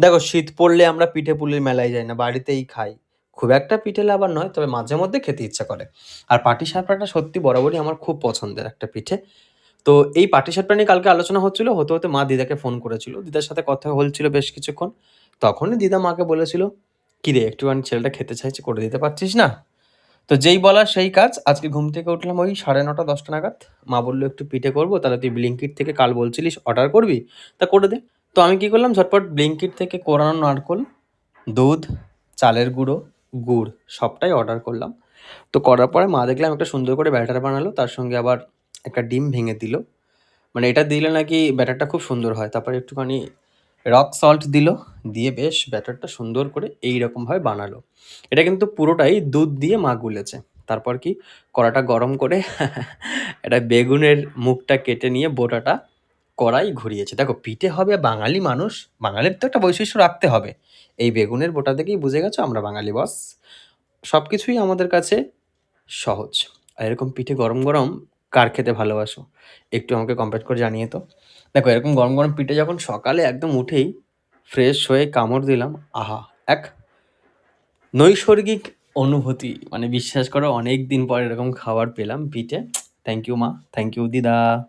দেখো শীত পড়লে আমরা পিঠে পুলির মেলায় যাই না, বাড়িতেই খাই। খুব একটা পিঠে লাভার নয়, তবে মাঝে মধ্যে খেতে ইচ্ছা করে। আর পাটিসাপটাটা সত্যি বরাবরই আমার খুব পছন্দের একটা পিঠে। তো এই পাটিসাপটা নিয়ে কালকে আলোচনা হচ্ছিল, হতে, হতে মা দিদাকে ফোন করেছিল। দিদার সাথে কথা হচ্ছিল বেশ কিছুক্ষণ। তখনই দিদা মাকে বলেছিল, "কিরে একটুখানি ছেলেটা খেতে চাইছে, করে দিতে পারছিস না?" তো যেই বলা সেই কাজ। আজকে ঘুম থেকে উঠলাম ওই 9:30-10টা নাগাদ। মা বলল, "একটু পিঠে করবো, তাহলে তুই Blinkit থেকে কাল বলছিলিস অর্ডার করবি, তা করে দে।" তো আমি কি করলাম, ঝটপট Blinkit থেকে কোরানো নারকোল, দুধ, চালের গুঁড়ো, গুড় সবটাই অর্ডার করলাম। তো করার পরে মা দেখলাম একটা সুন্দর করে ব্যাটার বানালো। তার সঙ্গে আবার একটা ডিম ভেঙে দিল। মানে এটা দিলে নাকি ব্যাটারটা খুব সুন্দর হয়। তারপরে একটুখানি রক সল্ট দিল। দিয়ে বেশ ব্যাটারটা সুন্দর করে এইরকমভাবে বানালো। এটা কিন্তু পুরোটাই দুধ দিয়ে মা গুলেছে। তারপর কি, কড়াটা গরম করে একটা বেগুনের মুখটা কেটে নিয়ে বোটাটা কড়াই ঘুরিয়েছে। দেখো পিঠে হবে বাঙালি মানুষ, বাঙালির তো একটা বৈশিষ্ট্য রাখতে হবে। এই বেগুনের বোটা দেখেই বুঝে গেছো আমরা বাঙালি বস। সবকিছুই আমাদের কাছে সহজ। আর এরকম পিঠে গরম, গরম কার খেতে ভালোবাসো? একটু আমাকে কমেন্ট করে জানিয়ে তো। দেখো এরকম গরম, গরম পিঠে যখন সকালে একদম উঠেই ফ্রেশ হয়ে কামড় দিলাম, আহা! এক নৈসর্গিক অনুভূতি। মানে বিশ্বাস করো অনেকদিন পর এরকম খাবার পেলাম পিঠে। থ্যাংক ইউ মা, থ্যাংক ইউ দিদা।